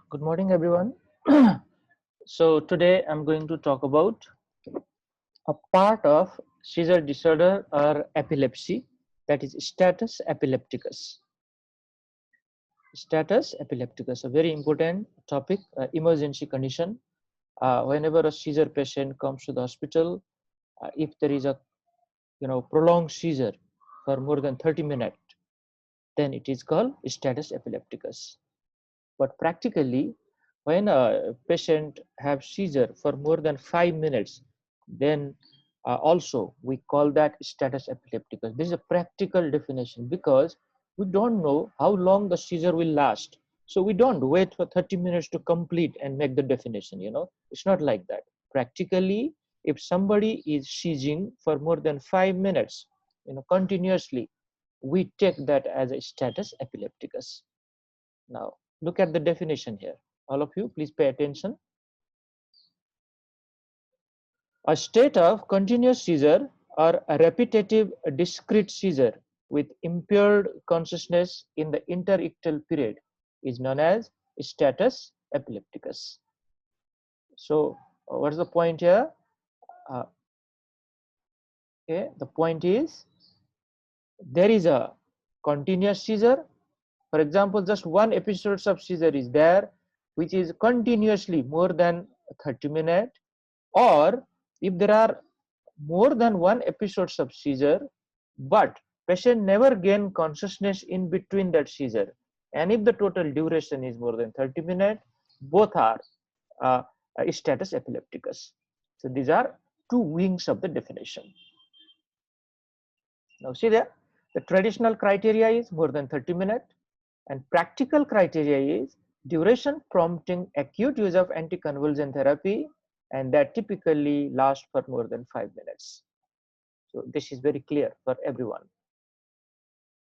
Good morning, everyone. So today I'm going to talk about a part of seizure disorder or epilepsy, that is status epilepticus. Status epilepticus, a very important topic, emergency condition. Whenever a seizure patient comes to the hospital, if there is a prolonged seizure for more than 30 minutes, then it is called status epilepticus. But practically, when a patient have seizure for more than 5 minutes, then also we call that status epilepticus. This is a practical definition because we don't know how long the seizure will last. So we don't wait for 30 minutes to complete and make the definition, It's not like that. Practically, if somebody is seizing for more than 5 minutes, continuously, we take that as a status epilepticus. Now, look at the definition here. All of you, please pay attention. A state of continuous seizure or a repetitive discrete seizure with impaired consciousness in the interictal period is known as status epilepticus. So, what's the point here? Okay, the point is there is a continuous seizure. For example, just one episode of seizure is there, which is continuously more than 30 minutes, or if there are more than one episodes of seizure, but patient never gain consciousness in between that seizure, and if the total duration is more than 30 minutes, both are uh, status epilepticus. So these are two wings of the definition. Now see there, the traditional criteria is more than 30 minutes, and practical criteria is duration prompting acute use of anticonvulsant therapy, and that typically lasts for more than 5 minutes. So this is very clear for everyone.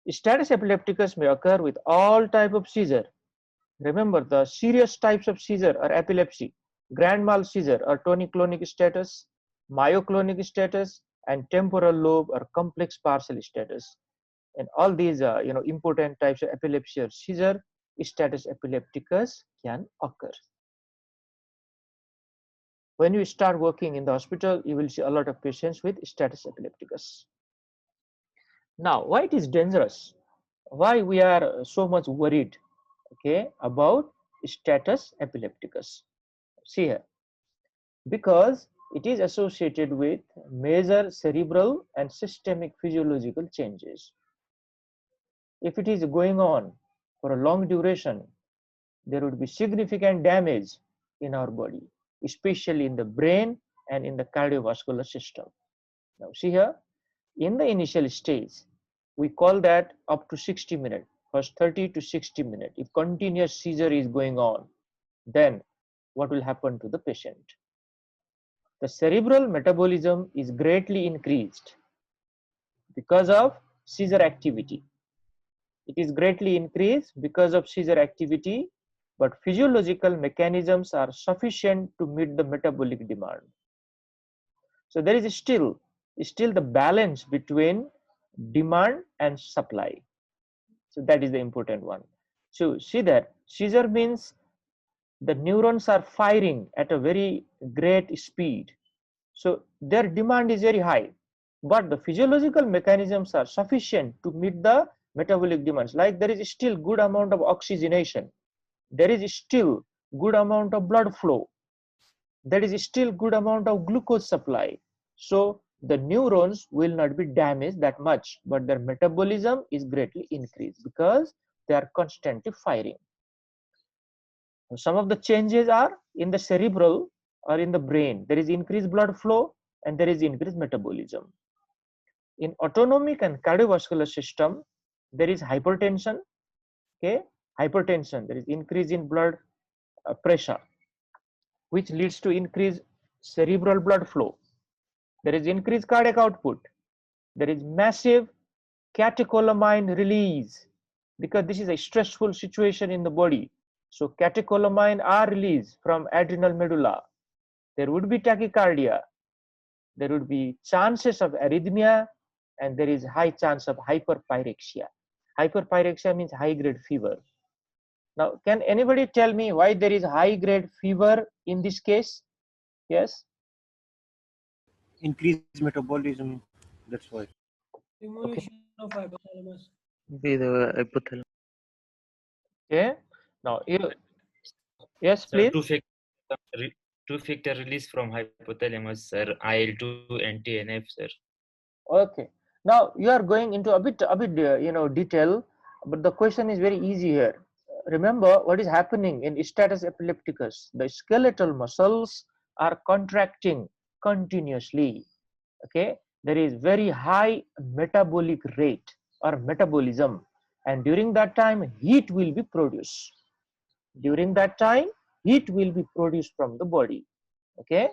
Status epilepticus may occur with all type of seizure. Remember, the serious types of seizure are epilepsy, grand mal seizure or tonic-clonic status, myoclonic status, and temporal lobe or complex partial status. And all these important types of epilepsy or seizure, status epilepticus can occur. When you start working in the hospital, you will see a lot of patients with status epilepticus. Now, why it is dangerous? Why we are so much worried, about status epilepticus? See here, because it is associated with major cerebral and systemic physiological changes. If it is going on for a long duration, there would be significant damage in our body, especially in the brain and in the cardiovascular system. Now see here, in the initial stage, we call that up to 60 minutes, first 30 to 60 minutes. If continuous seizure is going on, then what will happen to the patient? The cerebral metabolism is greatly increased because of seizure activity. It is greatly increased because of seizure activity, but physiological mechanisms are sufficient to meet the metabolic demand. So there is still the balance between demand and supply. So that is the important one. So see that seizure means the neurons are firing at a very great speed. So their demand is very high, but the physiological mechanisms are sufficient to meet the metabolic demands. Like there is still good amount of oxygenation, there is still good amount of blood flow, there is still good amount of glucose supply. So the neurons will not be damaged that much, but their metabolism is greatly increased because they are constantly firing. Some of the changes are in the cerebral or in the brain. There is increased blood flow and there is increased metabolism. In autonomic and cardiovascular system, there is hypertension. Hypertension, there is increase in blood pressure, which leads to increased cerebral blood flow. There is increased cardiac output. There is massive catecholamine release because this is a stressful situation in the body. So catecholamine are released from adrenal medulla. There would be tachycardia. There would be chances of arrhythmia, and there is high chance of hyperpyrexia. Hyperpyrexia means high grade fever. Now, can anybody tell me why there is high grade fever in this case? Yes. Increase metabolism. That's why. Okay. Stimulation of hypothalamus. Be the hypothalamus. Okay. Now, yes, Sir, please. two-factor release from hypothalamus, sir. IL-2 anti-NF, sir. Okay. Now you are going into a bit detail, but the question is very easy here. Remember what is happening in status epilepticus. The skeletal muscles are contracting continuously. Okay, there is very high metabolic rate or metabolism, and during that time heat will be produced. During that time heat will be produced from the body. Okay,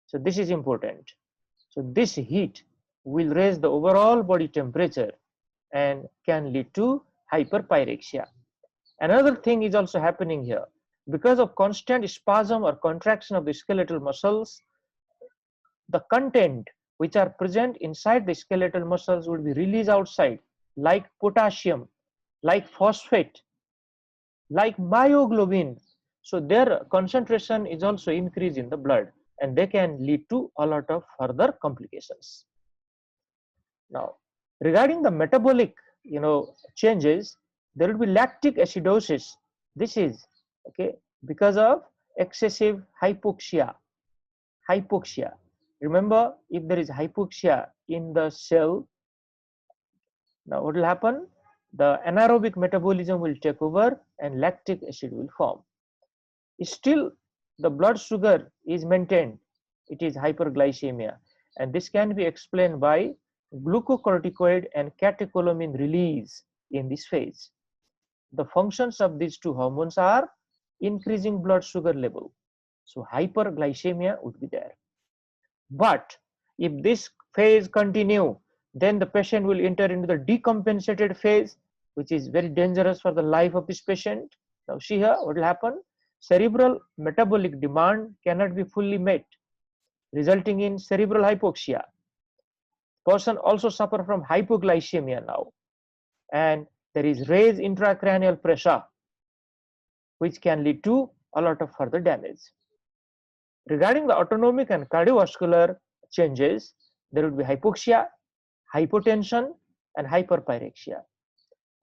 so this is important. So this heat will raise the overall body temperature and can lead to hyperpyrexia. Another thing is also happening here. Because of constant spasm or contraction of the skeletal muscles, the content which are present inside the skeletal muscles would be released outside, like potassium, like phosphate, like myoglobin. So their concentration is also increased in the blood, and they can lead to a lot of further complications. Now, regarding the metabolic, changes, there will be lactic acidosis. This is okay because of excessive hypoxia. Hypoxia. Remember, if there is hypoxia in the cell, now what will happen? The anaerobic metabolism will take over and lactic acid will form. Still, the blood sugar is maintained. It is hyperglycemia, and this can be explained by glucocorticoid and catecholamine release in this phase. The functions of these two hormones are increasing blood sugar level. So hyperglycemia would be there. But if this phase continue, then the patient will enter into the decompensated phase, which is very dangerous for the life of this patient. Now see here what will happen. Cerebral metabolic demand cannot be fully met, resulting in cerebral hypoxia. Person also suffer from hypoglycemia now, and there is raised intracranial pressure, which can lead to a lot of further damage. Regarding the autonomic and cardiovascular changes, there would be hypoxia, hypotension, and hyperpyrexia.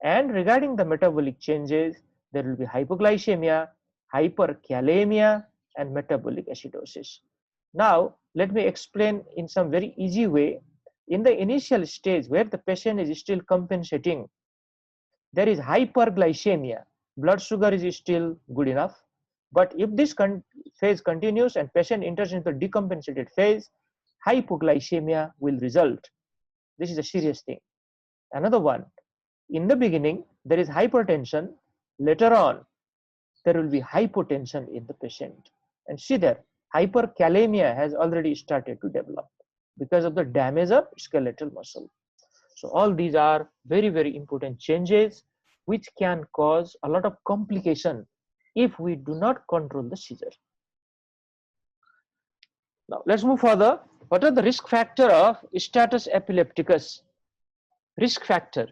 And regarding the metabolic changes, there will be hypoglycemia, hyperkalemia, and metabolic acidosis. Now, let me explain in some very easy way. In the initial stage where the patient is still compensating, there is hyperglycemia. Blood sugar is still good enough. But if this phase continues and patient enters into the decompensated phase, hypoglycemia will result. This is a serious thing. Another one, in the beginning, there is hypertension. Later on, there will be hypotension in the patient. And see there, hyperkalemia has already started to develop because of the damage of skeletal muscle. So all these are very, very important changes which can cause a lot of complication if we do not control the seizure. Now let's move further. What are the risk factor of status epilepticus? Risk factor.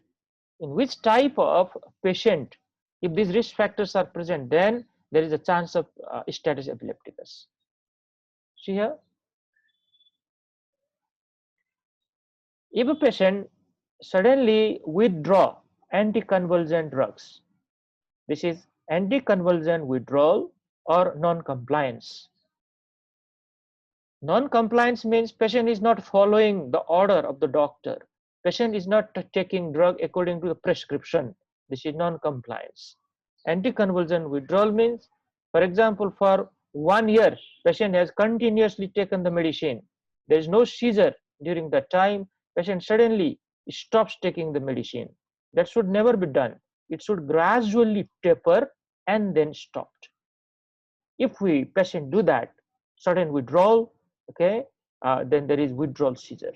In which type of patient, if these risk factors are present, then there is a chance of status epilepticus. See here, if a patient suddenly withdraw anticonvulsant drugs, this is anticonvulsant withdrawal or non-compliance. Non-compliance means patient is not following the order of the doctor. Patient is not taking drug according to the prescription. This is non-compliance. Anticonvulsant withdrawal means, for example, for 1 year, patient has continuously taken the medicine. There is no seizure during that time. Patient suddenly stops taking the medicine. That should never be done. It should gradually taper and then stopped. If we patient do that, sudden withdrawal, okay, then there is withdrawal seizure.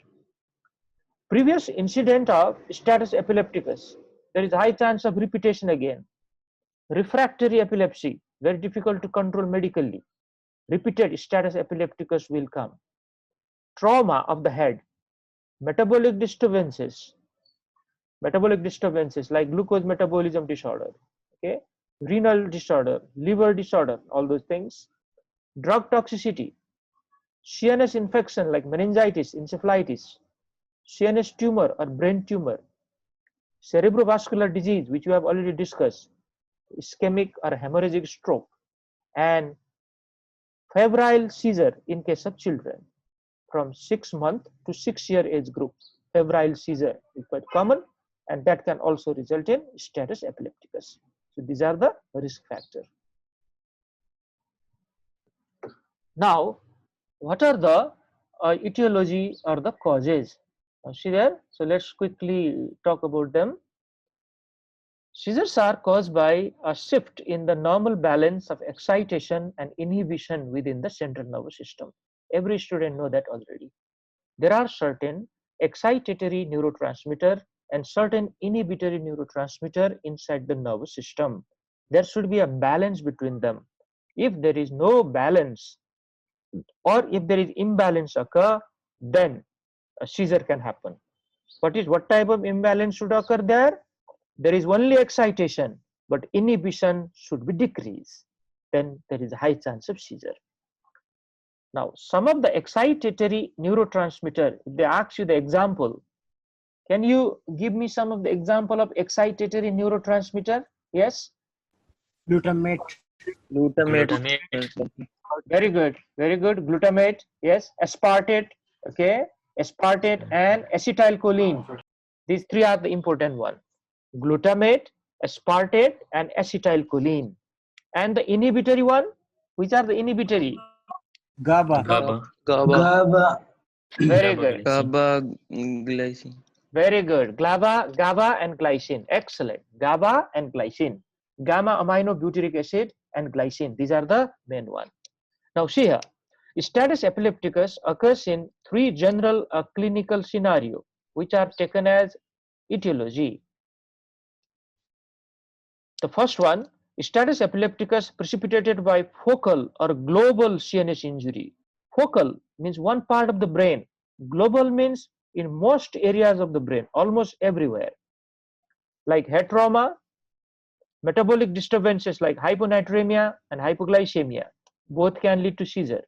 Previous incident of status epilepticus, there is high chance of repetition again. Refractory epilepsy, very difficult to control medically. Repeated status epilepticus will come. Trauma of the head, metabolic disturbances like glucose metabolism disorder, okay, renal disorder, liver disorder, all those things, drug toxicity, CNS infection like meningitis, encephalitis, CNS tumor or brain tumor, cerebrovascular disease, which we have already discussed, ischemic or hemorrhagic stroke, and febrile seizure in case of children from 6 month to 6 year age group. Febrile seizure is quite common, and that can also result in status epilepticus. So these are the risk factors. Now, what are the etiology or the causes? See there. So let's quickly talk about them. Seizures are caused by a shift in the normal balance of excitation and inhibition within the central nervous system. Every student know that already. There are certain excitatory neurotransmitter and certain inhibitory neurotransmitter inside the nervous system. There should be a balance between them. If there is no balance, or if there is imbalance occur, then a seizure can happen. What type of imbalance should occur there? There is only excitation, but inhibition should be decreased. Then there is a high chance of seizure. Now, some of the excitatory neurotransmitter, if they ask you the example, can you give me some of the example of excitatory neurotransmitter? Yes? Glutamate. Glutamate. Very good, very good. Glutamate, yes. Aspartate, okay. Aspartate and acetylcholine. These three are the important one. Glutamate, aspartate, and acetylcholine. And the inhibitory one, which are the inhibitory? GABA. GABA. Very good, GABA glycine. very good. GABA and glycine. Excellent. GABA and glycine. Gamma amino butyric acid and glycine. These are the main one. Now see here, status epilepticus occurs in three general clinical scenario, which are taken as etiology. The first one, status epilepticus precipitated by focal or global CNS injury. Focal means one part of the brain. Global means in most areas of the brain, almost everywhere. Like head trauma, metabolic disturbances like hyponatremia and hypoglycemia, both can lead to seizure.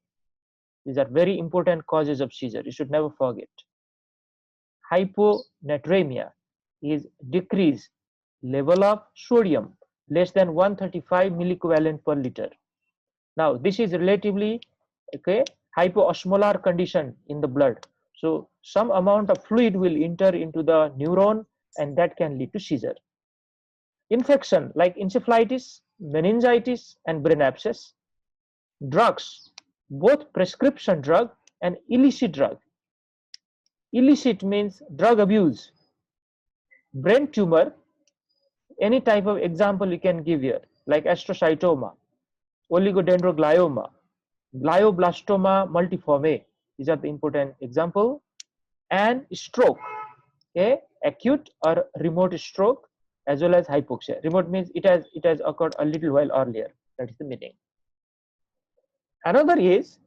These are very important causes of seizure. You should never forget. Hyponatremia is decreased level of sodium less than 135 milliequivalent per liter. Now, this is relatively hypoosmolar condition in the blood. So, some amount of fluid will enter into the neuron, and that can lead to seizure. Infection like encephalitis, meningitis, and brain abscess. Drugs, both prescription drug and illicit drug. Illicit means drug abuse. Brain tumor, any type of example you can give here, like astrocytoma, oligodendroglioma, glioblastoma multiforme. These are the important example. And stroke, acute or remote stroke, as well as hypoxia. Remote means it has occurred a little while earlier. That is the meaning. Another is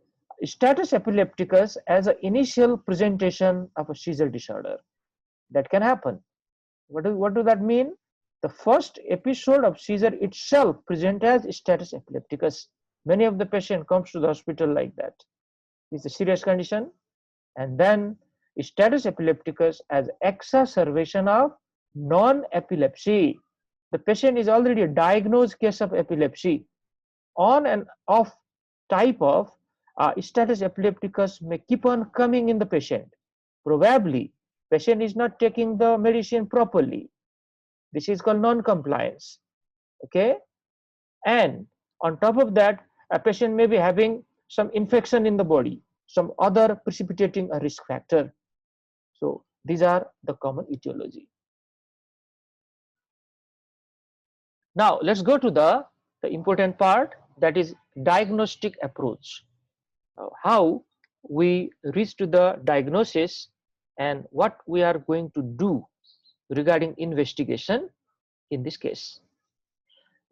status epilepticus as an initial presentation of a seizure disorder. That can happen. What does that mean? The first episode of seizure itself present as status epilepticus. Many of the patient comes to the hospital like that. It's a serious condition, and then status epilepticus as exacerbation of non-epilepsy. The patient is already a diagnosed case of epilepsy. On and off type of status epilepticus may keep on coming in the patient. Probably patient is not taking the medicine properly. This is called non-compliance. Okay, and on top of that, a patient may be having some infection in the body, some other precipitating a risk factor. So these are the common etiology. Now let's go to the important part, that is diagnostic approach. How we reach to the diagnosis and what we are going to do regarding investigation in this case.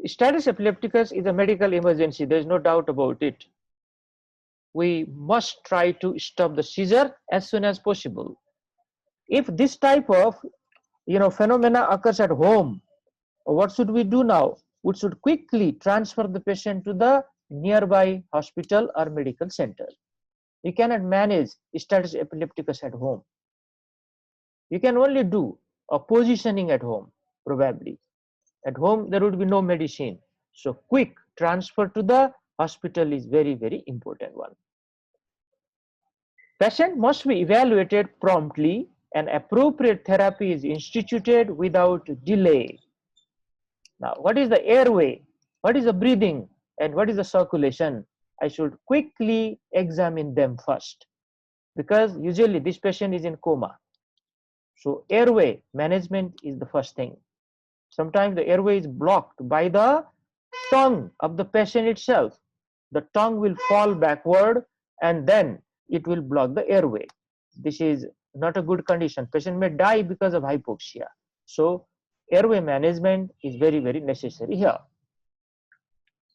Status epilepticus is a medical emergency. There is no doubt about it. We must try to stop the seizure as soon as possible. If this type of phenomena occurs at home, what should we do now? we should quickly transfer the patient to the nearby hospital or medical center. You cannot manage status epilepticus at home. You can only do a positioning at home, probably. At home, there would be no medicine. So quick transfer to the hospital is very, very important one. Patient must be evaluated promptly and appropriate therapy is instituted without delay. Now, what is the airway? What is the breathing? And what is the circulation? I should quickly examine them first because usually this patient is in coma. So airway management is the first thing. Sometimes the airway is blocked by the tongue of the patient itself. The tongue will fall backward and then it will block the airway. This is not a good condition. Patient may die because of hypoxia. So airway management is very, very necessary here.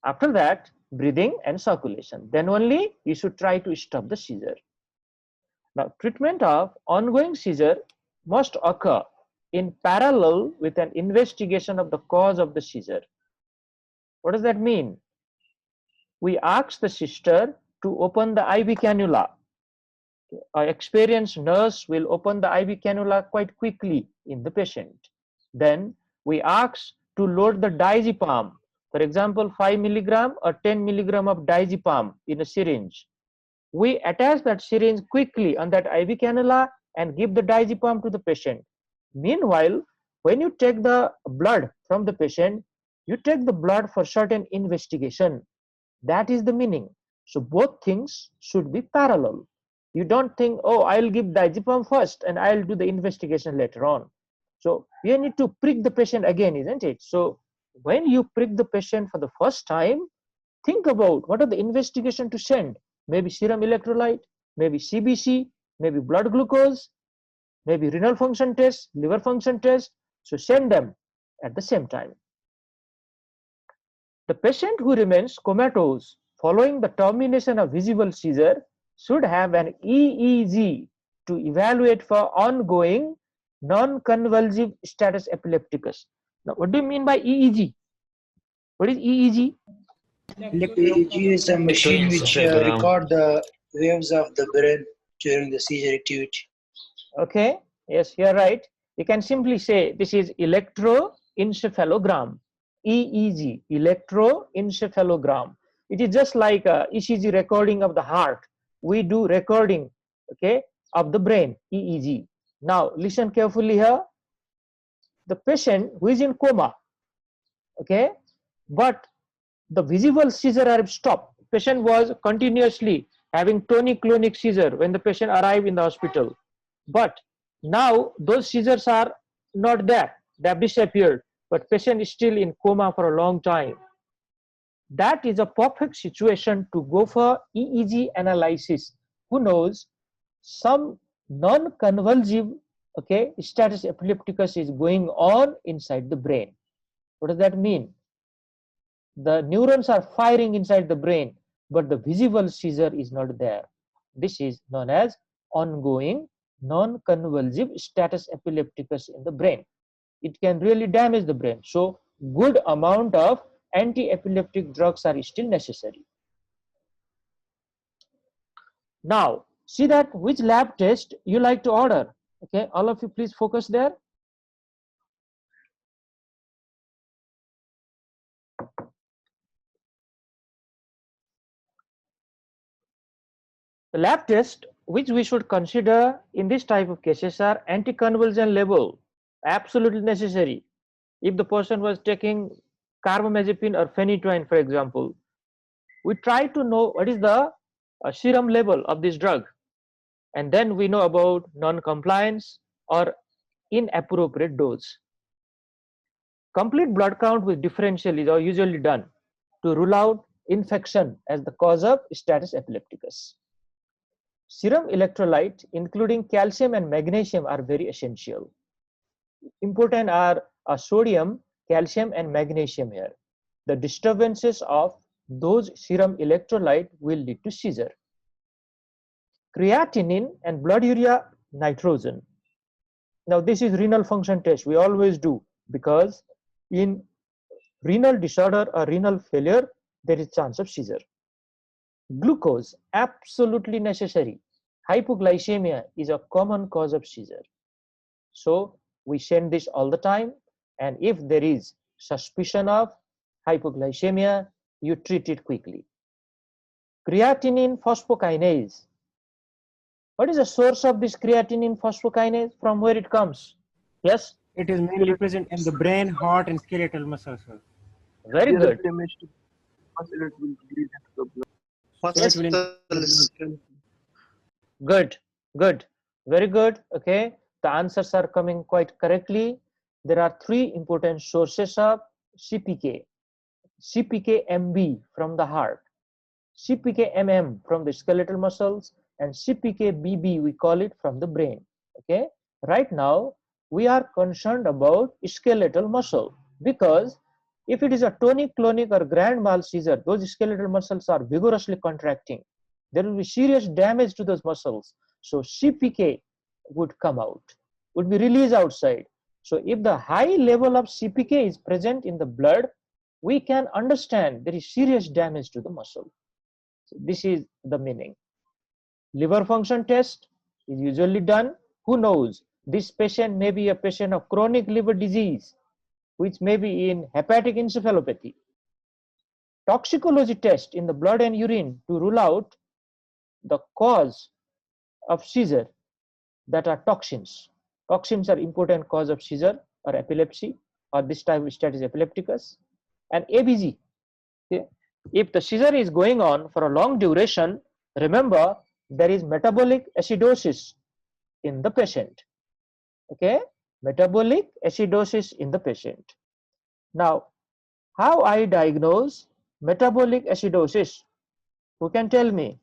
After that, breathing and circulation. Then only you should try to stop the seizure. Now, treatment of ongoing seizure must occur in parallel with an investigation of the cause of the seizure. What does that mean? We ask the sister to open the IV cannula. An experienced nurse will open the IV cannula quite quickly in the patient. Then we ask to load the diazepam, for example 5 milligram or 10 milligram of diazepam in a syringe. We attach that syringe quickly on that IV cannula and give the diazepam to the patient. Meanwhile, when you take the blood from the patient, you take the blood for certain investigation. That is the meaning. So both things should be parallel. You don't think, oh, I'll give diazepam first and I'll do the investigation later on. So you need to prick the patient again, isn't it? So when you prick the patient for the first time, think about what are the investigation to send. Maybe serum electrolyte, maybe CBC, maybe blood glucose, maybe renal function test, liver function test. So send them at the same time. The patient who remains comatose following the termination of visible seizure should have an EEG to evaluate for ongoing non-convulsive status epilepticus. Now, what do you mean by EEG? What is EEG? EEG is a machine which Electroencephalogram. record the waves of the brain during the seizure activity. Okay, yes, you're right. You can simply say this is electroencephalogram. EEG, electroencephalogram. It is just like a ECG recording of the heart. We do recording, okay, of the brain, EEG. Now, listen carefully here. The patient who is in coma, okay, but the visible seizure are stopped. Patient was continuously having tonic-clonic seizure when the patient arrived in the hospital. But now those seizures are not there. They have disappeared. But patient is still in coma for a long time. That is a perfect situation to go for EEG analysis. Who knows, some non-convulsive, okay, status epilepticus is going on inside the brain. What does that mean? The neurons are firing inside the brain, but the visible seizure is not there. This is known as ongoing non-convulsive status epilepticus in the brain. It can really damage the brain. So good amount of anti-epileptic drugs are still necessary. Now, see that which lab test you like to order. Okay, all of you please focus there. The lab test which we should consider in this type of cases are anticonvulsant level, absolutely necessary. If the person was taking carbamazepine or phenytoin, for example, we try to know what is the serum level of this drug, and then we know about non-compliance or inappropriate dose. Complete blood count with differential is usually done to rule out infection as the cause of status epilepticus. Serum electrolyte, including calcium and magnesium, are very essential. Important are sodium, calcium, and magnesium here. The disturbances of those serum electrolyte will lead to seizure. Creatinine and blood urea nitrogen. Now, this is renal function test. We always do because in renal disorder or renal failure, there is chance of seizure. Glucose, absolutely necessary. Hypoglycemia is a common cause of seizure. So we send this all the time, and if there is suspicion of hypoglycemia, you treat it quickly. Creatinine phosphokinase. What is the source of this creatinine phosphokinase? From where it comes? Yes? It is mainly present in the brain, heart, and skeletal muscles, sir. Very good. So it will Good, good, very good. Okay, the answers are coming quite correctly. There are three important sources of CPK. CPK-MB from the heart, CPK-MM from the skeletal muscles, and CPK-BB we call it from the brain. Okay, right now we are concerned about skeletal muscle, because if it is a tonic-clonic or grand mal seizure, those skeletal muscles are vigorously contracting. There will be serious damage to those muscles. So CPK would come out, would be released outside. So if the high level of CPK is present in the blood, we can understand there is serious damage to the muscle. So this is the meaning. Liver function test is usually done. Who knows? This patient may be a patient of chronic liver disease, which may be in hepatic encephalopathy. Toxicology test in the blood and urine to rule out the cause of seizure, that are toxins. Toxins are important cause of seizure or epilepsy or this type of status epilepticus. And ABG. Okay. If the seizure is going on for a long duration, remember there is metabolic acidosis in the patient. Okay, metabolic acidosis in the patient. Now, how I diagnose metabolic acidosis? Who can tell me?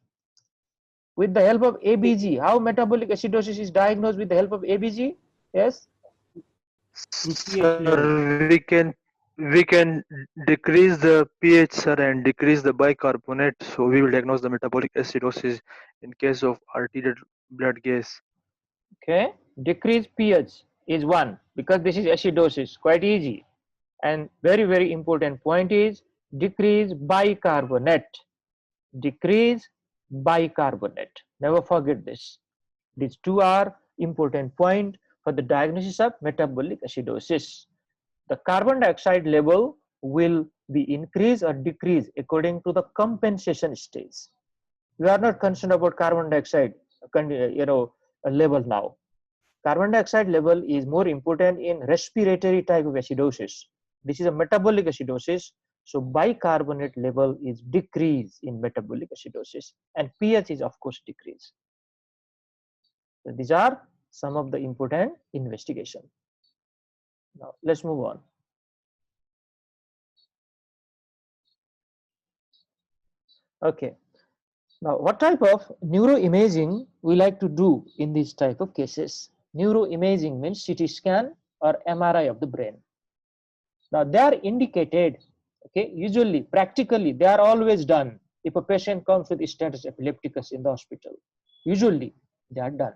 With the help of ABG, how metabolic acidosis is diagnosed with the help of ABG? Yes? Sir, we can decrease the pH, sir, and decrease the bicarbonate. So we will diagnose the metabolic acidosis in case of arterial blood gas. Okay, decrease pH is one, because this is acidosis, quite easy. And very, very important point is decrease bicarbonate. Decrease bicarbonate. Never forget this. These two are important point for the diagnosis of metabolic acidosis. The carbon dioxide level will be increased or decreased according to the compensation stage. We are not concerned about carbon dioxide level now. Carbon dioxide level is more important in respiratory type of acidosis. This is a metabolic acidosis. So bicarbonate level is decreased in metabolic acidosis, and pH is of course decreased. So these are some of the important investigation. Now let's move on. Okay. Now what type of neuroimaging we like to do in these type of cases? Neuroimaging means CT scan or MRI of the brain. Now they are indicated, okay, usually practically they are always done if a patient comes with status epilepticus in the hospital. Usually they are done,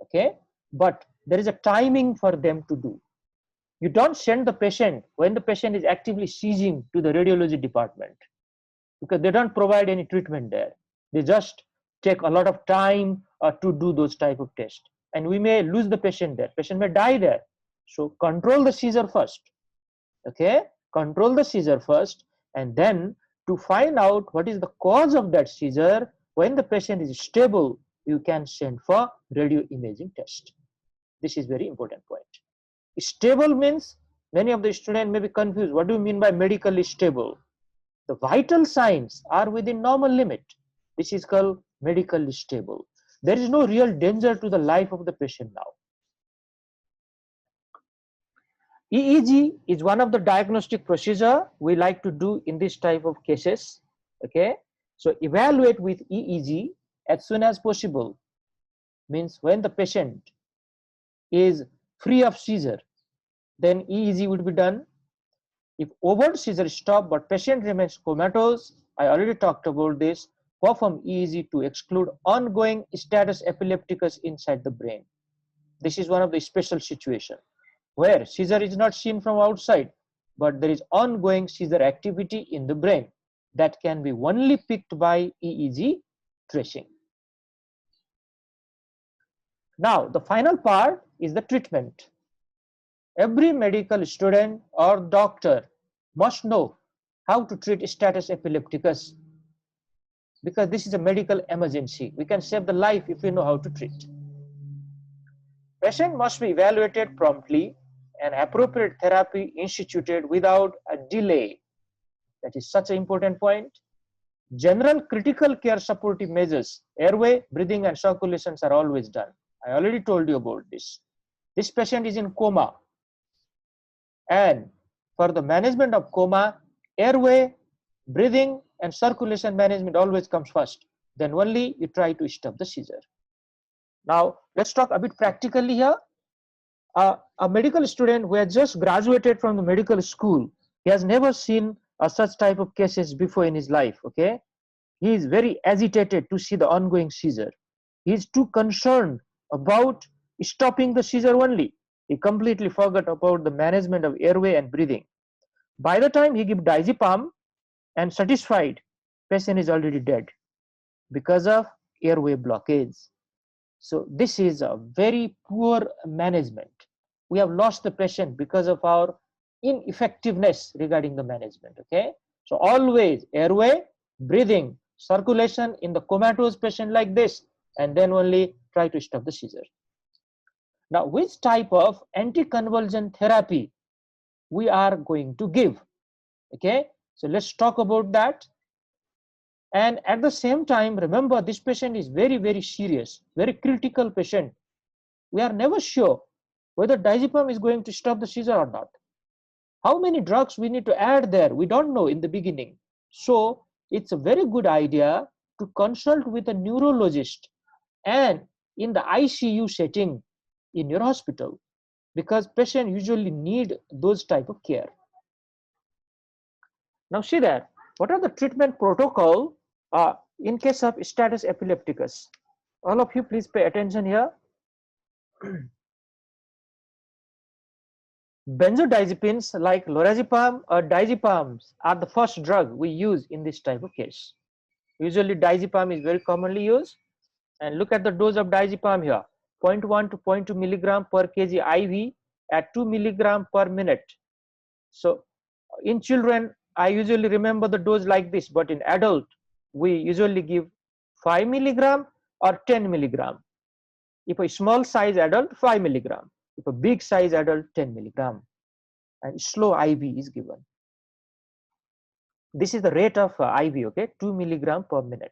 okay, but there is a timing for them to do. You don't send the patient when the patient is actively seizing to the radiology department, because they don't provide any treatment there. They just take a lot of time to do those type of tests, and we may lose the patient there. Patient may die there. So control the seizure first. Okay, control the seizure first, and then to find out what is the cause of that seizure, when the patient is stable, you can send for radio imaging test. This is very important point. Stable means, many of the students may be confused. What do you mean by medically stable? The vital signs are within normal limit. This is called medically stable. There is no real danger to the life of the patient now. EEG is one of the diagnostic procedure we like to do in this type of cases. Okay, so evaluate with EEG as soon as possible. Means when the patient is free of seizure, then EEG would be done. If overt seizure stop but patient remains comatose, I already talked about this, perform EEG to exclude ongoing status epilepticus inside the brain. This is one of the special situation where seizure is not seen from outside, but there is ongoing seizure activity in the brain that can be only picked by EEG tracing. Now, the final part is the treatment. Every medical student or doctor must know how to treat status epilepticus, because this is a medical emergency. We can save the life if we know how to treat. Patient must be evaluated promptly and appropriate therapy instituted without a delay. That is such an important point. General critical care supportive measures, airway, breathing and circulations are always done. I already told you about this. This patient is in coma, and for the management of coma, airway, breathing and circulation management always comes first. Then only you try to stop the seizure. Now let's talk a bit practically here. A medical student who has just graduated from the medical school, he has never seen such type of cases before in his life. Okay, he is very agitated to see the ongoing seizure. He is too concerned about stopping the seizure only. He completely forgot about the management of airway and breathing. By the time he gives diazepam and satisfied, patient is already dead because of airway blockage. So this is a very poor management. We have lost the patient because of our ineffectiveness regarding the management. Okay, so always airway, breathing, circulation in the comatose patient like this, and then only try to stop the seizure. Now, which type of anticonvulsant therapy we are going to give? Okay, so let's talk about that. And at the same time, remember, this patient is very, very serious, very critical patient. We are never sure whether diazepam is going to stop the seizure or not. How many drugs we need to add there, we don't know in the beginning. So it's a very good idea to consult with a neurologist and in the ICU setting in your hospital, because patients usually need those type of care. Now see that, what are the treatment protocol in case of status epilepticus? All of you please pay attention here. Benzodiazepines like lorazepam or diazepams are the first drug we use in this type of case. Usually diazepam is very commonly used, and look at the dose of diazepam here, 0.1 to 0.2 milligram per kg IV at 2 milligram per minute. So in children, I usually remember the dose like this, but in adult, we usually give 5 milligram or 10 milligram. If a small size adult, 5 milligram. If a big size adult, 10 milligram. And slow IV is given. This is the rate of IV, okay, 2 milligram per minute.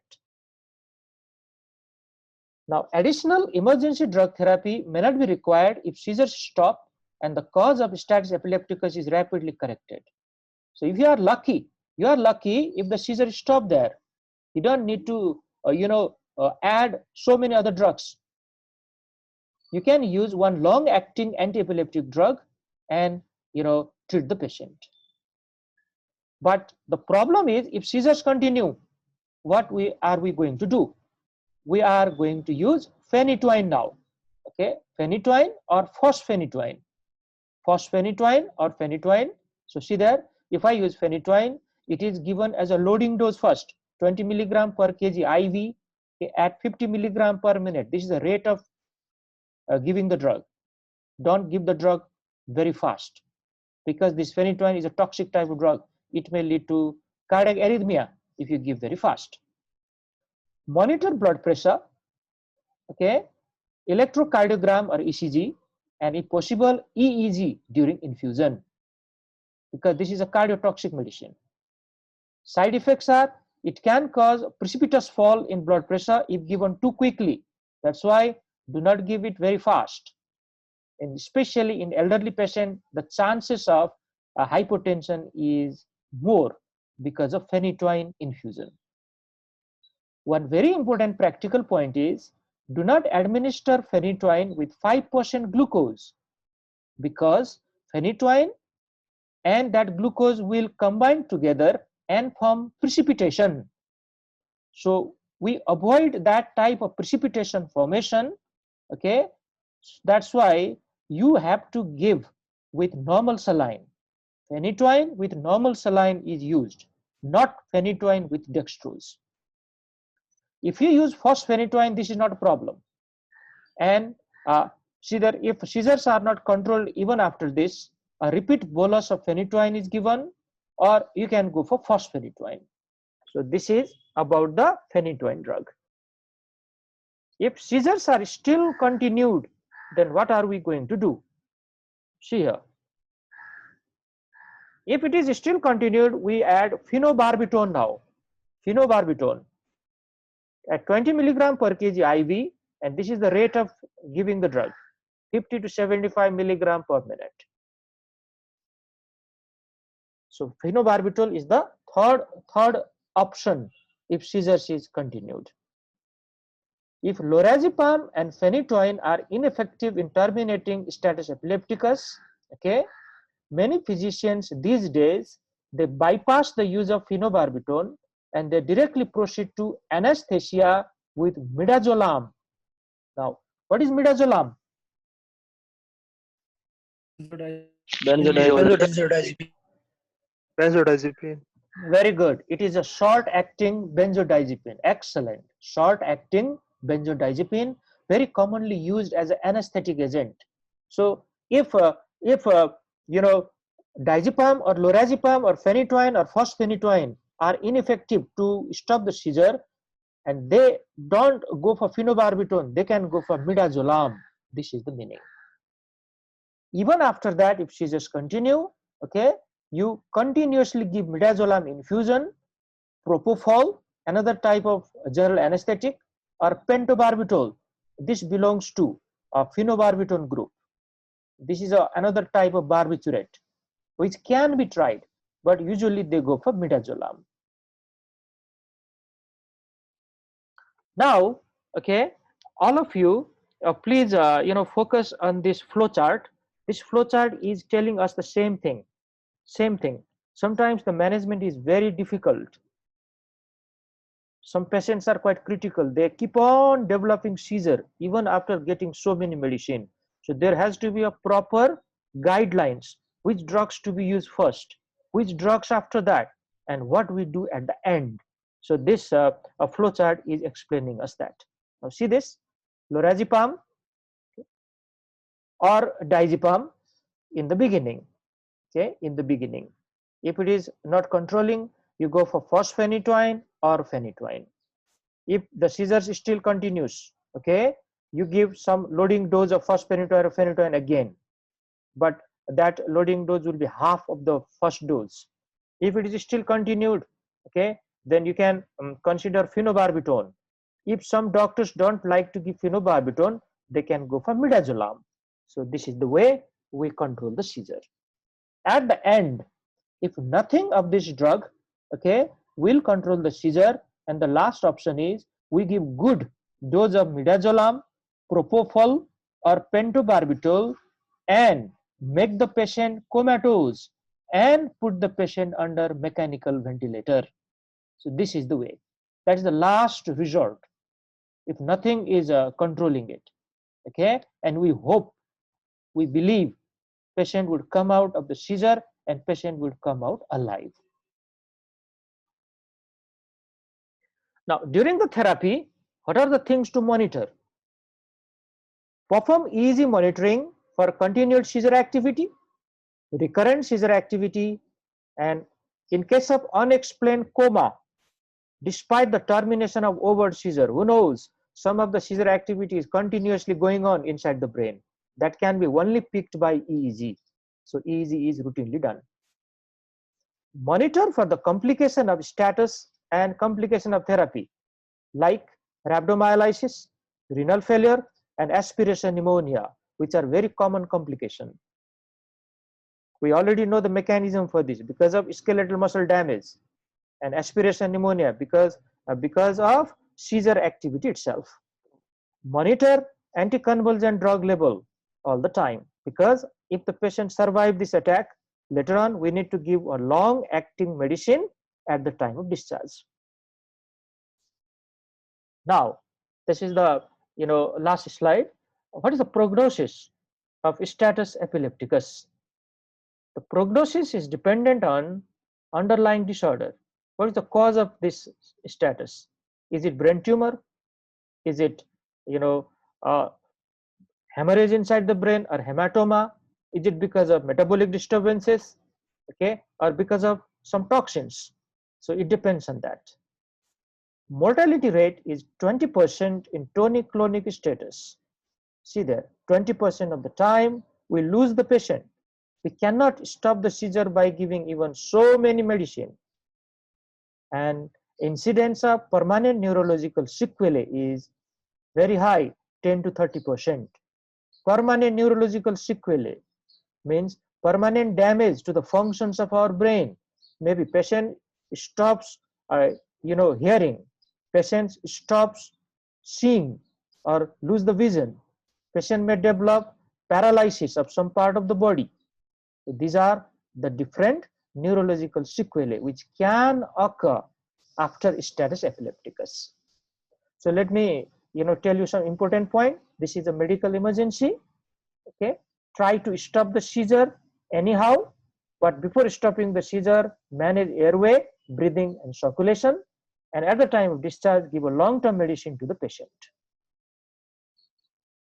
Now, additional emergency drug therapy may not be required if seizures stop and the cause of status epilepticus is rapidly corrected. So if you are lucky if the seizure stop there. You don't need to, add so many other drugs. You can use one long-acting anti-epileptic drug and, treat the patient. But the problem is, if seizures continue, what are we going to do? We are going to use phenytoin now. Okay, phenytoin or fosphenytoin. Fosphenytoin or phenytoin. So see there, if I use phenytoin, it is given as a loading dose first, 20 milligram per kg IV at 50 milligram per minute. This is the rate of giving the drug. Don't give the drug very fast, because this phenytoin is a toxic type of drug. It may lead to cardiac arrhythmia if you give very fast. Monitor blood pressure, okay, electrocardiogram or ECG, and if possible EEG during infusion, because this is a cardiotoxic medicine. Side effects are, it can cause precipitous fall in blood pressure if given too quickly. That's why do not give it very fast. And especially in elderly patient, the chances of hypotension is more because of phenytoin infusion. One very important practical point is, do not administer phenytoin with 5% glucose, because phenytoin and that glucose will combine together and form precipitation. So we avoid that type of precipitation formation. Okay, that's why you have to give with normal saline. Phenytoin with normal saline is used, not phenytoin with dextrose. If you use phosphenytoin, this is not a problem. And if seizures are not controlled even after this, a repeat bolus of phenytoin is given, or you can go for phosphenytoin. So this is about the phenytoin drug. If seizures are still continued, then what are we going to do? See here. If it is still continued, we add phenobarbital now. Phenobarbital at 20 milligram per kg IV, and this is the rate of giving the drug, 50 to 75 milligram per minute. So phenobarbital is the third option if seizures is continued. If lorazepam and phenytoin are ineffective in terminating status epilepticus, okay, many physicians these days, they bypass the use of phenobarbital and they directly proceed to anesthesia with midazolam. Now, what is midazolam? Benzodiazepine. Benzodiazepine. Very good. It is a short-acting benzodiazepine. Excellent. Short-acting benzodiazepine, very commonly used as an anesthetic agent. So, if you know, diazepam or lorazepam or phenytoin or phosphenytoin are ineffective to stop the seizure, and they don't go for phenobarbital, they can go for midazolam. This is the meaning. Even after that, if seizures continue, okay, you continuously give midazolam infusion, propofol, another type of general anesthetic, or pentobarbital. This belongs to a phenobarbital group. This is another type of barbiturate, which can be tried, but usually they go for midazolam. Now, okay, all of you, please, focus on this flow chart. This flow chart is telling us the same thing. Same thing. Sometimes the management is very difficult. Some patients are quite critical. They keep on developing seizure even after getting so many medicine. So there has to be a proper guidelines. Which drugs to be used first, which drugs after that, and what we do at the end. So this flow chart is explaining us that. Now see this, lorazepam or diazepam in the beginning. Okay, in the beginning. If it is not controlling, you go for phosphenytoin or phenytoin. If the seizures still continues, okay, you give some loading dose of phosphenytoin or phenytoin again, but that loading dose will be half of the first dose. If it is still continued, okay, then you can consider phenobarbital. If some doctors don't like to give phenobarbital, they can go for midazolam. So this is the way we control the seizure. At the end, if nothing of this drug, okay, will control the seizure, and the last option is we give good dose of midazolam, propofol, or pentobarbital, and make the patient comatose and put the patient under mechanical ventilator. So this is the way. That is the last resort if nothing is controlling it. Okay, and we hope, we believe patient would come out of the seizure and patient would come out alive. Now, during the therapy, what are the things to monitor? Perform EEG monitoring for continued seizure activity, recurrent seizure activity, and in case of unexplained coma, despite the termination of overt seizure, who knows, some of the seizure activity is continuously going on inside the brain. That can be only picked by EEG. So EEG is routinely done. Monitor for the complication of status and complication of therapy, like rhabdomyolysis, renal failure, and aspiration pneumonia, which are very common complications. We already know the mechanism for this because of skeletal muscle damage, and aspiration pneumonia because of seizure activity itself. Monitor anticonvulsant drug level all the time, because if the patient survives this attack, later on we need to give a long acting medicine at the time of discharge. Now, this is the last slide. What is the prognosis of status epilepticus? The prognosis is dependent on underlying disorder. What is the cause of this status? Is it brain tumor? Is it, uh, hemorrhage inside the brain or hematoma? Is it because of metabolic disturbances, okay, or because of some toxins? So it depends on that. Mortality rate is 20% in tonic-clonic status. See there, 20% of the time we lose the patient. We cannot stop the seizure by giving even so many medicine. And incidence of permanent neurological sequelae is very high, 10 to 30%. Permanent neurological sequelae means permanent damage to the functions of our brain. Maybe patient stops hearing, patient stops seeing or lose the vision. Patient may develop paralysis of some part of the body. So these are the different neurological sequelae which can occur after status epilepticus. So let me tell you some important point. This is a medical emergency. Okay, try to stop the seizure anyhow, but before stopping the seizure, manage airway, breathing, and circulation. And at the time of discharge, give a long-term medicine to the patient.